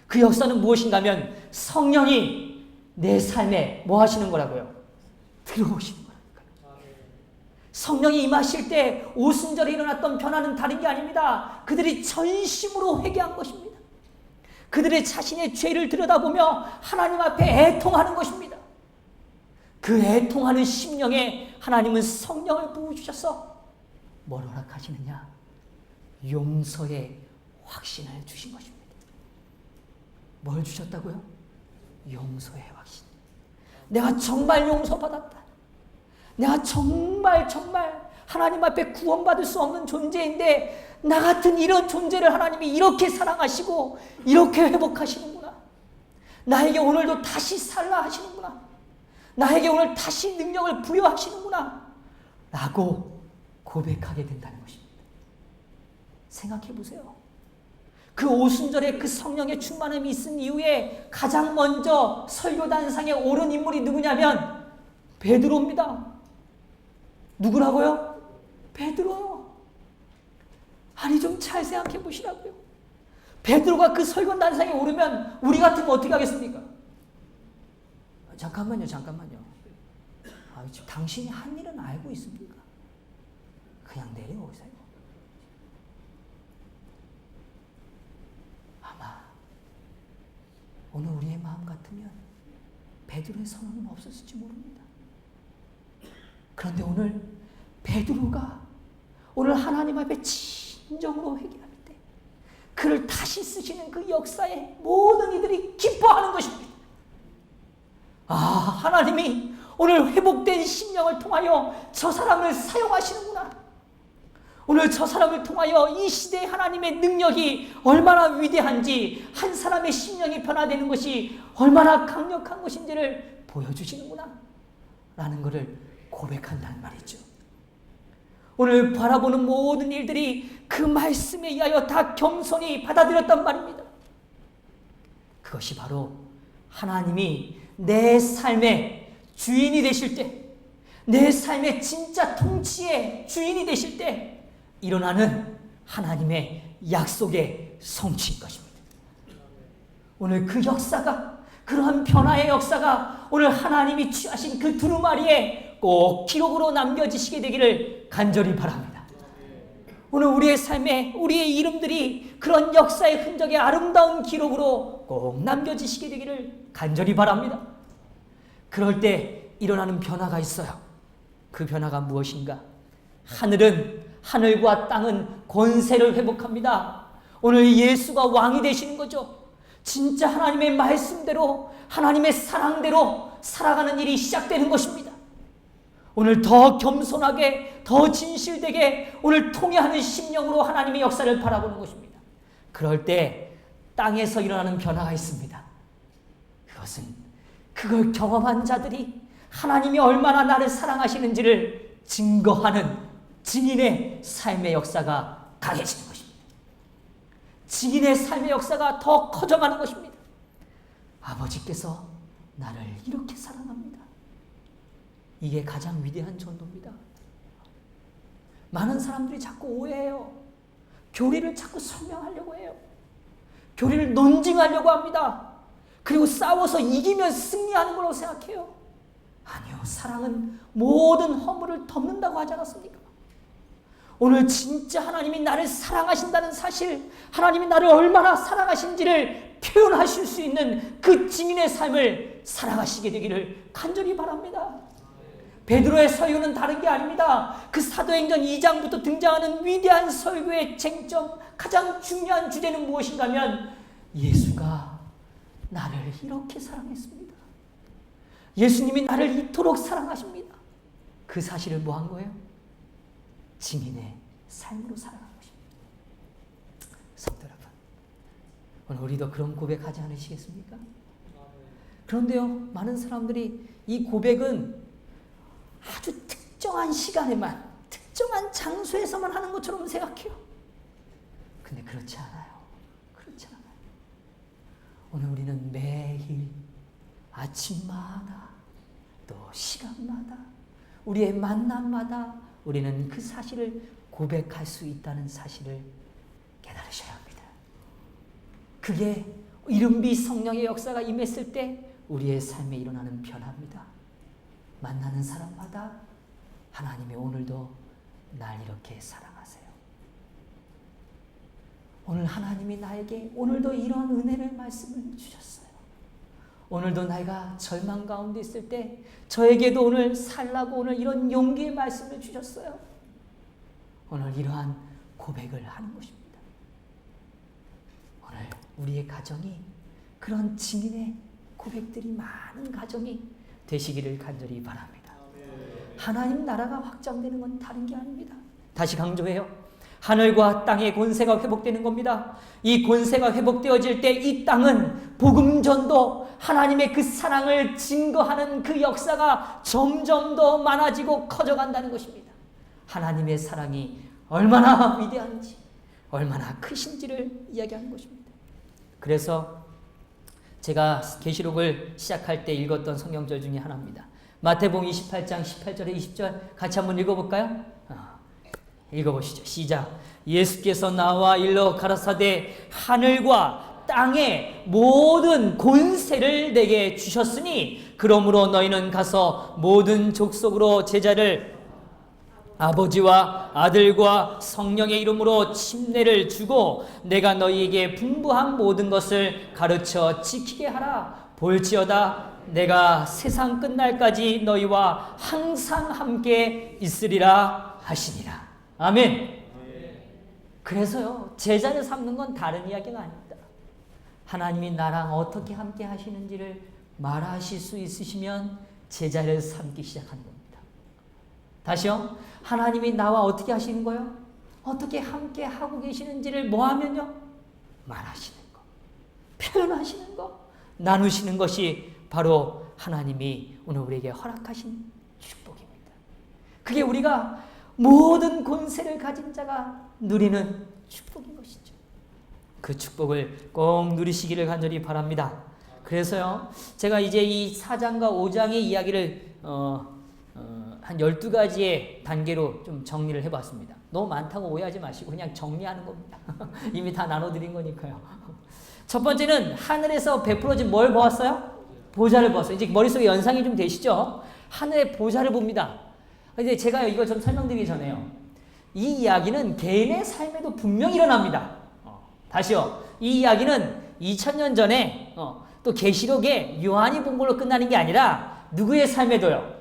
그 역사는 무엇인가 하면 성령이 내 삶에 뭐 하시는 거라고요? 들어오시는 거라니까요. 성령이 임하실 때 오순절에 일어났던 변화는 다른 게 아닙니다. 그들이 전심으로 회개한 것입니다. 그들의 자신의 죄를 들여다보며 하나님 앞에 애통하는 것입니다. 그 애통하는 심령에 하나님은 성령을 부어주셔서 뭘 허락하시느냐? 용서의 확신을 주신 것입니다. 뭘 주셨다고요? 용서의 확신. 내가 정말 용서받았다. 내가 정말 하나님 앞에 구원받을 수 없는 존재인데 나 같은 이런 존재를 하나님이 이렇게 사랑하시고 이렇게 회복하시는구나. 나에게 오늘도 다시 살라 하시는구나. 나에게 오늘 다시 능력을 부여하시는구나 라고 고백하게 된다는 것입니다. 생각해 보세요. 그 오순절에 그 성령의 충만함이 있은 이후에 가장 먼저 설교단상에 오른 인물이 누구냐면 베드로입니다. 누구라고요? 베드로요. 아니 좀 잘 생각해 보시라고요. 베드로가 그 설교단상에 오르면 우리 같으면 어떻게 하겠습니까? 잠깐만요. 지금 당신이 한 일은 알고 있습니까? 그냥 내려오세요. 아마 오늘 우리의 마음 같으면 베드로의 선언은 없었을지 모릅니다. 그런데 오늘 베드로가 오늘 하나님 앞에 진정으로 회개할 때 그를 다시 쓰시는 그 역사에 모든 이들이 기뻐하는 것입니다. 하나님이 오늘 회복된 심령을 통하여 저 사람을 사용하시는구나. 오늘 저 사람을 통하여 이 시대의 하나님의 능력이 얼마나 위대한지, 한 사람의 심령이 변화되는 것이 얼마나 강력한 것인지를 보여주시는구나 라는 것을 고백한다는 말이죠. 오늘 바라보는 모든 일들이 그 말씀에 의하여 다 겸손히 받아들였단 말입니다. 그것이 바로 하나님이 내 삶의 주인이 되실 때, 내 삶의 진짜 통치의 주인이 되실 때 일어나는 하나님의 약속의 성취인 것입니다. 오늘 그 역사가, 그러한 변화의 역사가 오늘 하나님이 취하신 그 두루마리에 꼭 기록으로 남겨지시게 되기를 간절히 바랍니다. 오늘 우리의 삶에 우리의 이름들이 그런 역사의 흔적의 아름다운 기록으로 꼭 남겨지시게 되기를 간절히 바랍니다. 그럴 때 일어나는 변화가 있어요. 그 변화가 무엇인가? 하늘과 땅은 권세를 회복합니다. 오늘 예수가 왕이 되시는 거죠. 진짜 하나님의 말씀대로, 하나님의 사랑대로 살아가는 일이 시작되는 것입니다. 오늘 더 겸손하게, 더 진실되게 오늘 통회하는 심령으로 하나님의 역사를 바라보는 것입니다. 그럴 때 땅에서 일어나는 변화가 있습니다. 그것은 그걸 경험한 자들이 하나님이 얼마나 나를 사랑하시는지를 증거하는 증인의 삶의 역사가 강해지는 것입니다. 증인의 삶의 역사가 더 커져가는 것입니다. 아버지께서 나를 이렇게 사랑합니다. 이게 가장 위대한 전도입니다. 많은 사람들이 자꾸 오해해요. 교리를 자꾸 설명하려고 해요. 교리를 논증하려고 합니다. 그리고 싸워서 이기면 승리하는 걸로 생각해요. 아니요, 사랑은 모든 허물을 덮는다고 하지 않았습니까? 오늘 진짜 하나님이 나를 사랑하신다는 사실, 하나님이 나를 얼마나 사랑하신지를 표현하실 수 있는 그 증인의 삶을 살아가시게 되기를 간절히 바랍니다. 베드로의 설교는 다른 게 아닙니다. 그 사도행전 2장부터 등장하는 위대한 설교의 쟁점, 가장 중요한 주제는 무엇인가 하면 예수가 나를 이렇게 사랑했습니다. 예수님이 나를 이토록 사랑하십니다. 그 사실을 뭐 한 거예요? 증인의 삶으로 살아간 것입니다. 성도 여러분, 오늘 우리도 그런 고백하지 않으시겠습니까? 그런데요, 많은 사람들이 이 고백은 아주 특정한 시간에만, 특정한 장소에서만 하는 것처럼 생각해요. 근데 그렇지 않아요. 그렇지 않아요. 오늘 우리는 매일 아침마다 또 시간마다 우리의 만남마다 우리는 그 사실을 고백할 수 있다는 사실을 깨달으셔야 합니다. 그게 이른비 성령의 역사가 임했을 때 우리의 삶에 일어나는 변화입니다. 만나는 사람마다 하나님이 오늘도 날 이렇게 사랑하세요. 오늘 하나님이 나에게 오늘도 이런 은혜를 말씀을 주셨어요. 오늘도 내가 절망 가운데 있을 때 저에게도 오늘 살라고 오늘 이런 용기의 말씀을 주셨어요. 오늘 이러한 고백을 하는 것입니다. 오늘 우리의 가정이 그런 증인의 고백들이 많은 가정이 되시기를 간절히 바랍니다. 하나님 나라가 확장되는 건 다른 게 아닙니다. 다시 강조해요. 하늘과 땅의 권세가 회복되는 겁니다. 이 권세가 회복되어질 때 이 땅은 복음 전도, 하나님의 그 사랑을 증거하는 그 역사가 점점 더 많아지고 커져간다는 것입니다. 하나님의 사랑이 얼마나 위대한지, 얼마나 크신지를 이야기하는 것입니다. 그래서 제가 계시록을 시작할 때 읽었던 성경절 중에 하나입니다. 마태복음 28장 18절에 20절 같이 한번 읽어볼까요? 읽어보시죠. 시작. 예수께서 나와 일러 가라사대 하늘과 땅의 모든 권세를 내게 주셨으니 그러므로 너희는 가서 모든 족속으로 제자를 아버지와 아들과 성령의 이름으로 침례를 주고 내가 너희에게 분부한 모든 것을 가르쳐 지키게 하라. 볼지어다 내가 세상 끝날까지 너희와 항상 함께 있으리라 하시니라. 아멘. 그래서요, 제자를 삼는 건 다른 이야기가 아닙니다. 하나님이 나랑 어떻게 함께 하시는지를 말하실 수 있으시면 제자를 삼기 시작하는 겁니다. 다시요, 하나님이 나와 어떻게 하시는 거예요? 어떻게 함께 하고 계시는지를 뭐 하면요? 말하시는 거, 표현하시는 거, 나누시는 것이 바로 하나님이 오늘 우리에게 허락하신 축복입니다. 그게 우리가 모든 권세를 가진 자가 누리는 축복인 것이죠. 그 축복을 꼭 누리시기를 간절히 바랍니다. 그래서요, 제가 이제 이 4장과 5장의 이야기를 한 12가지의 단계로 좀 정리를 해봤습니다. 너무 많다고 오해하지 마시고 그냥 정리하는 겁니다. 이미 다 나눠드린 거니까요. 첫 번째는 하늘에서 베풀어진 뭘 보았어요? 보좌를 보았어요. 이제 머릿속에 연상이 좀 되시죠? 하늘의 보좌를 봅니다. 근데 제가 이걸 좀 설명드리기 전에요, 이 이야기는 개인의 삶에도 분명히 일어납니다. 다시요, 이 이야기는 2000년 전에 또 계시록에 요한이 본 걸로 끝나는 게 아니라 누구의 삶에도요,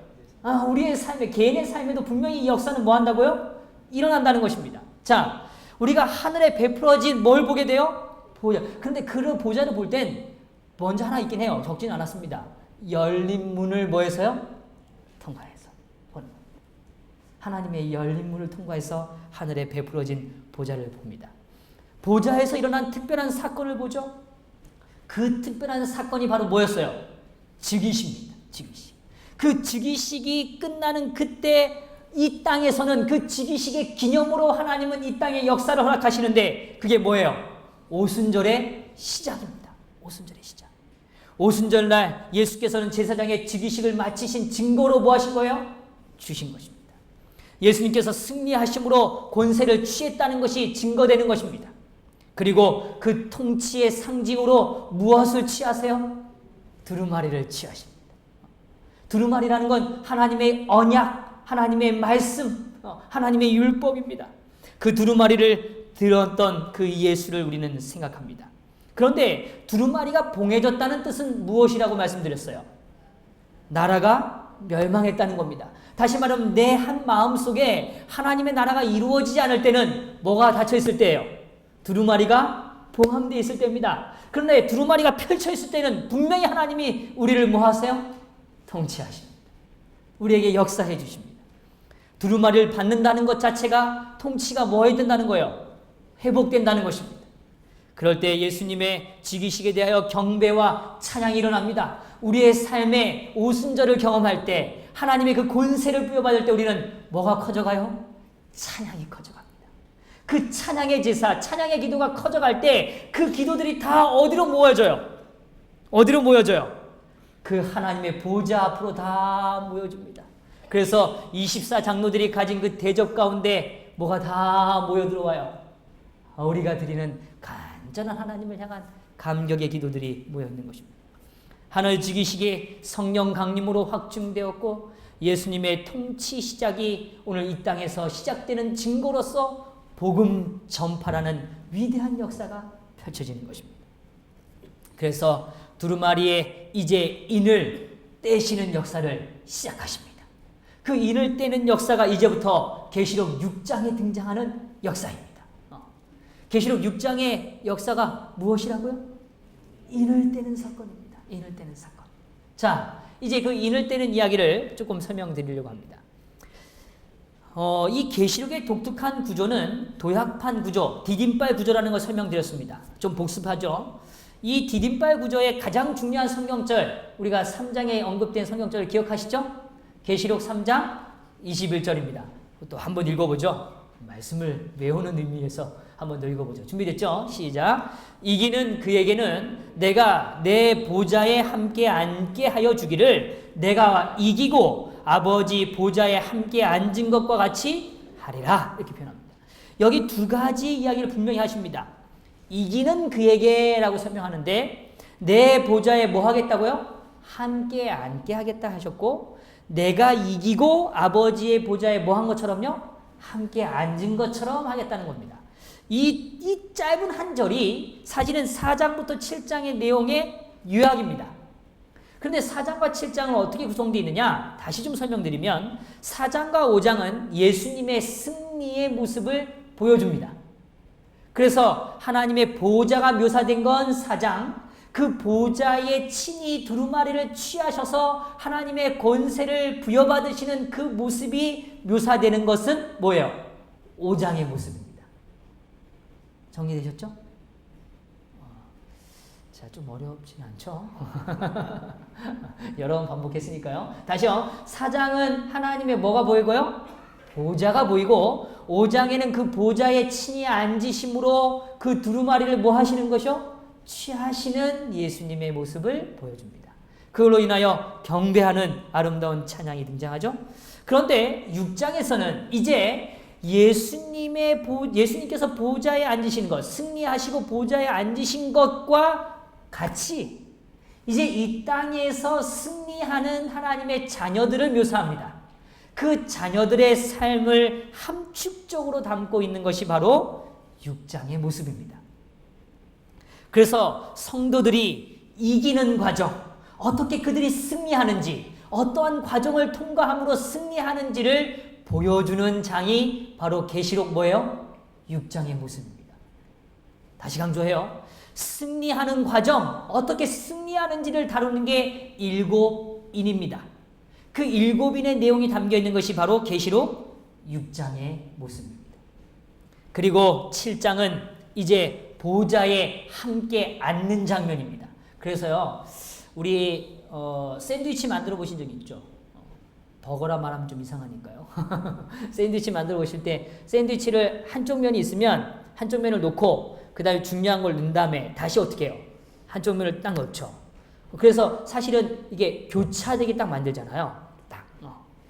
우리의 삶에, 개인의 삶에도 분명히 이 역사는 뭐 한다고요? 일어난다는 것입니다. 자, 우리가 하늘에 베풀어진 뭘 보게 돼요? 보좌. 그런데 그 보좌를 볼 땐 먼저 하나 있긴 해요. 적진 않았습니다. 열린 문을 뭐해서요? 통과해서. 하나님의 열린 문을 통과해서 하늘에 베풀어진 보좌를 봅니다. 보좌에서 일어난 특별한 사건을 보죠. 그 특별한 사건이 바로 뭐였어요? 즉위식입니다. 즉위식. 그 즉위식이 끝나는 그때 이 땅에서는 그 즉위식의 기념으로 하나님은 이 땅의 역사를 허락하시는데 그게 뭐예요? 오순절의 시작입니다. 오순절의 시작. 오순절날 예수께서는 제사장의 즉위식을 마치신 증거로 뭐 하신 거예요? 주신 것입니다. 예수님께서 승리하심으로 권세를 취했다는 것이 증거되는 것입니다. 그리고 그 통치의 상징으로 무엇을 취하세요? 두루마리를 취하십니다. 두루마리라는 건 하나님의 언약, 하나님의 말씀, 하나님의 율법입니다. 그 두루마리를 들었던 그 예수를 우리는 생각합니다. 그런데 두루마리가 봉해졌다는 뜻은 무엇이라고 말씀드렸어요? 나라가 멸망했다는 겁니다. 다시 말하면 내 한 마음 속에 하나님의 나라가 이루어지지 않을 때는 뭐가 닫혀 있을 때예요? 두루마리가 봉함되어 있을 때입니다. 그런데 두루마리가 펼쳐 있을 때는 분명히 하나님이 우리를 뭐 하세요? 통치하십니다. 우리에게 역사해 주십니다. 두루마리를 받는다는 것 자체가 통치가 뭐 해야 된다는 거예요? 회복된다는 것입니다. 그럴 때 예수님의 즉위식에 대하여 경배와 찬양이 일어납니다. 우리의 삶에 오순절을 경험할 때 하나님의 그 권세를 부여받을 때 우리는 뭐가 커져가요? 찬양이 커져갑니다. 그 찬양의 제사, 찬양의 기도가 커져갈 때 그 기도들이 다 어디로 모여져요? 어디로 모여져요? 그 하나님의 보좌 앞으로 다 모여집니다. 그래서 24장로들이 가진 그 대접 가운데 뭐가 다 모여 들어와요? 우리가 드리는 간절한 하나님을 향한 감격의 기도들이 모여 있는 것입니다. 하늘 즉위식이 성령 강림으로 확증되었고 예수님의 통치 시작이 오늘 이 땅에서 시작되는 증거로서 복음 전파라는 위대한 역사가 펼쳐지는 것입니다. 그래서 두루마리에 이제 인을 떼시는 역사를 시작하십니다. 그 인을 떼는 역사가 이제부터 계시록 6장에 등장하는 역사입니다. 계시록 6장의 역사가 무엇이라고요? 인을 떼는 사건입니다. 인을 떼는 사건. 자, 이제 그 인을 떼는 이야기를 조금 설명드리려고 합니다. 이 계시록의 독특한 구조는 도약판 구조, 디딤발 구조라는 걸 설명드렸습니다. 좀 복습하죠. 이 디딤발 구조의 가장 중요한 성경절, 우리가 3장에 언급된 성경절을 기억하시죠? 계시록 3장 21절입니다. 또 한번 읽어보죠. 말씀을 외우는 의미에서 한번 더 읽어보죠. 준비됐죠? 시작. 이기는 그에게는 내가 내 보좌에 함께 앉게 하여 주기를 내가 이기고 아버지 보좌에 함께 앉은 것과 같이 하리라 이렇게 표현합니다. 여기 두 가지 이야기를 분명히 하십니다. 이기는 그에게 라고 설명하는데 내 보좌에 뭐 하겠다고요? 함께 앉게 하겠다 하셨고 내가 이기고 아버지의 보좌에 뭐 한 것처럼요? 함께 앉은 것처럼 하겠다는 겁니다. 이 짧은 한 절이 사실은 4장부터 7장의 내용의 요약입니다. 그런데 4장과 7장은 어떻게 구성되어 있느냐? 다시 좀 설명드리면 4장과 5장은 예수님의 승리의 모습을 보여줍니다. 그래서 하나님의 보좌가 묘사된 건 4장, 그 보좌에 친히 두루마리를 취하셔서 하나님의 권세를 부여받으시는 그 모습이 묘사되는 것은 뭐예요? 5장의 모습입니다. 정리되셨죠? 자, 좀 어렵진 않죠? 여러 번 반복했으니까요. 다시요. 4장은 하나님의 뭐가 보이고요? 보좌가 보이고 5장에는 그 보좌에 친히 앉으심으로 그 두루마리를 뭐 하시는 것이요? 취하시는 예수님의 모습을 보여줍니다. 그걸로 인하여 경배하는 아름다운 찬양이 등장하죠. 그런데 6장에서는 이제 예수님께서 보좌에 앉으신 것, 승리하시고 보좌에 앉으신 것과 같이 이제 이 땅에서 승리하는 하나님의 자녀들을 묘사합니다. 그 자녀들의 삶을 함축적으로 담고 있는 것이 바로 6장의 모습입니다. 그래서 성도들이 이기는 과정, 어떻게 그들이 승리하는지, 어떠한 과정을 통과함으로 승리하는지를 보여주는 장이 바로 계시록 뭐예요? 6장의 모습입니다. 다시 강조해요. 승리하는 과정, 어떻게 승리하는지를 다루는 게 7인입니다. 그 7인의 내용이 담겨 있는 것이 바로 계시록 6장의 모습입니다. 그리고 7장은 이제 보좌에 함께 앉는 장면입니다. 그래서요, 우리 샌드위치 만들어 보신 적 있죠? 버거라 말하면 좀 이상하니까요. 샌드위치 만들어 보실 때 샌드위치를 한쪽 면이 있으면 한쪽 면을 놓고 그 다음에 중요한 걸 넣은 다음에 다시 어떻게 해요? 한쪽 면을 딱 넣죠. 그래서 사실은 이게 교차되게 딱 만들잖아요. 딱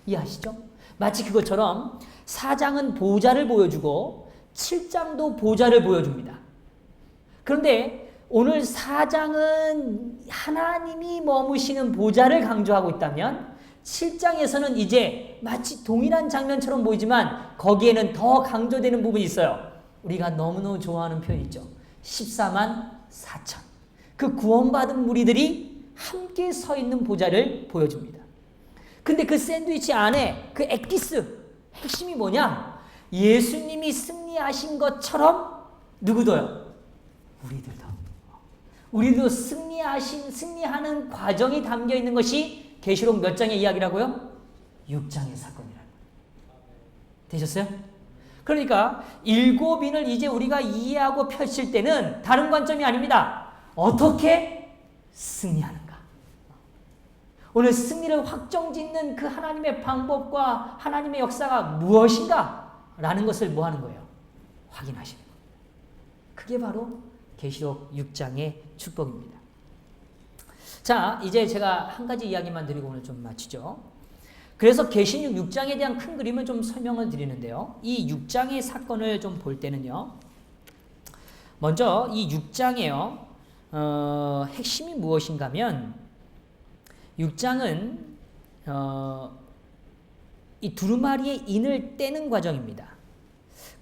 이해하시죠? 마치 그것처럼 4장은 보좌를 보여주고 7장도 보좌를 보여줍니다. 그런데 오늘 4장은 하나님이 머무시는 보좌를 강조하고 있다면 7장에서는 이제 마치 동일한 장면처럼 보이지만 거기에는 더 강조되는 부분이 있어요. 우리가 너무너무 좋아하는 표현 있죠. 14만 4천. 그 구원받은 무리들이 함께 서 있는 보좌를 보여줍니다. 근데 그 샌드위치 안에 그 엑기스, 핵심이 뭐냐? 예수님이 승리하신 것처럼 누구도요? 우리도 승리하는 과정이 담겨 있는 것이 계시록 몇 장의 이야기라고요? 6장의 사건이라고. 되셨어요? 그러니까 7인을 이제 우리가 이해하고 펼칠 때는 다른 관점이 아닙니다. 어떻게 승리하는가? 오늘 승리를 확정짓는 그 하나님의 방법과 하나님의 역사가 무엇인가? 라는 것을 뭐 하는 거예요? 확인하시는 거예요. 그게 바로 계시록 6장의 축복입니다. 자, 이제 제가 한 가지 이야기만 드리고 오늘 좀 마치죠. 그래서 계시록 6장에 대한 큰 그림을 좀 설명을 드리는데요. 이 6장의 사건을 좀 볼 때는요. 먼저 이 6장에요. 핵심이 무엇인가 하면 6장은 이 두루마리의 인을 떼는 과정입니다.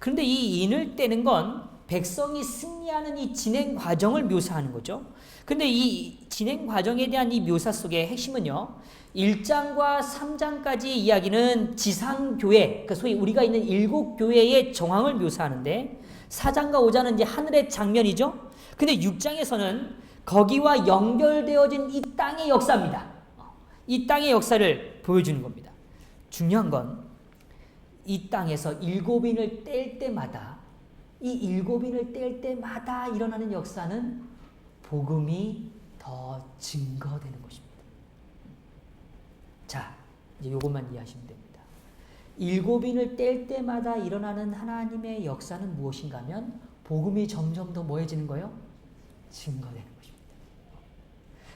그런데 이 인을 떼는 건 백성이 승리하는 이 진행 과정을 묘사하는 거죠. 근데 이 진행 과정에 대한 이 묘사 속의 핵심은요. 1장과 3장까지의 이야기는 지상교회, 그러니까 소위 우리가 있는 7교회의 정황을 묘사하는데 4장과 5장은 이제 하늘의 장면이죠. 근데 6장에서는 거기와 연결되어진 이 땅의 역사입니다. 이 땅의 역사를 보여주는 겁니다. 중요한 건 이 땅에서 7인을 뗄 때마다 이 7인을 뗄 때마다 일어나는 역사는 복음이 더 증거되는 것입니다. 자, 이제 이것만 이해하시면 됩니다. 7인을 뗄 때마다 일어나는 하나님의 역사는 무엇인가 하면 복음이 점점 더 뭐해지는 거예요? 증거되는 것입니다.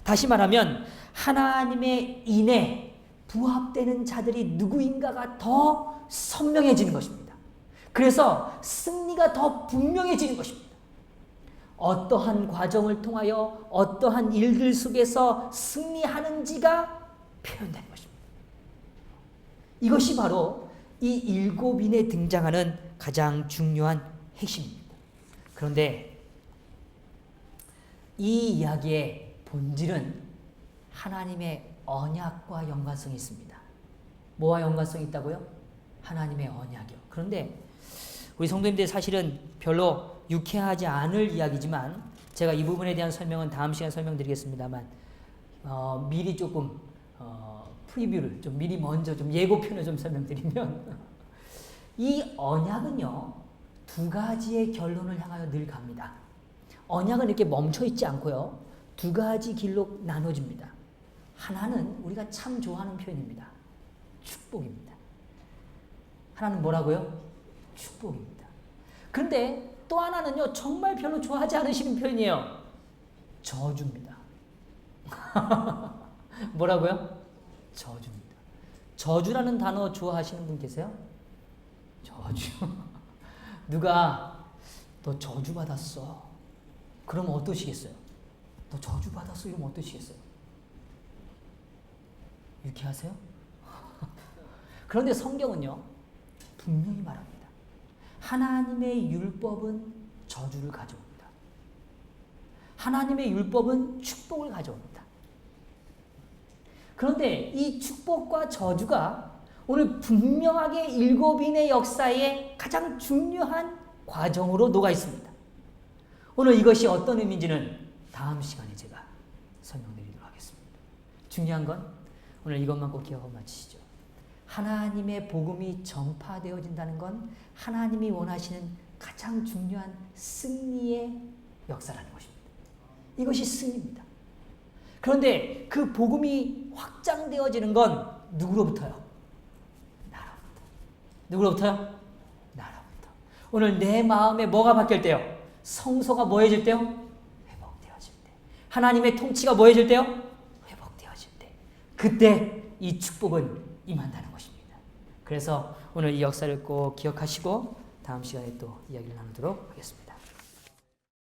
다시 말하면 하나님의 인에 부합되는 자들이 누구인가가 더 선명해지는 것입니다. 그래서 승리가 더 분명해지는 것입니다. 어떠한 과정을 통하여 어떠한 일들 속에서 승리하는지가 표현된 것입니다. 이것이 바로 이 일곱인에 등장하는 가장 중요한 핵심입니다. 그런데 이 이야기의 본질은 하나님의 언약과 연관성이 있습니다. 뭐와 연관성이 있다고요? 하나님의 언약이요. 그런데 우리 성도님들 사실은 별로 유쾌하지 않을 이야기지만 제가 이 부분에 대한 설명은 다음 시간에 설명드리겠습니다만 미리 조금 프리뷰를 좀 미리 먼저 좀 예고편을 좀 설명드리면 이 언약은요 2가지의 결론을 향하여 늘 갑니다. 언약은 이렇게 멈춰 있지 않고요 2가지 길로 나눠집니다. 하나는 우리가 참 좋아하는 표현입니다. 축복입니다. 하나는 뭐라고요? 축복입니다. 그런데 또 하나는요 정말 별로 좋아하지 않으시는 표현이에요. 저주입니다. 뭐라고요? 저주입니다. 저주라는 단어 좋아하시는 분 계세요? 저주. 누가 너 저주받았어. 그러면 어떠시겠어요? 너 저주받았어. 이러면 어떠시겠어요? 유쾌하세요? 그런데 성경은요 분명히 말합니다. 하나님의 율법은 저주를 가져옵니다. 하나님의 율법은 축복을 가져옵니다. 그런데 이 축복과 저주가 오늘 분명하게 일곱인의 역사의 가장 중요한 과정으로 녹아 있습니다. 오늘 이것이 어떤 의미인지는 다음 시간에 제가 설명드리도록 하겠습니다. 중요한 건 오늘 이것만 꼭 기억하고 마치시죠. 하나님의 복음이 전파되어진다는 건 하나님이 원하시는 가장 중요한 승리의 역사라는 것입니다. 이것이 승리입니다. 그런데 그 복음이 확장되어지는 건 누구로부터요? 나로부터. 누구로부터요? 나로부터. 오늘 내 마음에 뭐가 바뀔 때요? 성소가 뭐해질 때요? 회복되어질 때. 하나님의 통치가 뭐해질 때요? 회복되어질 때. 그때 이 축복은 임한다는 것입니다. 그래서 오늘 이 역사를 꼭 기억하시고 다음 시간에 또 이야기를 나누도록 하겠습니다.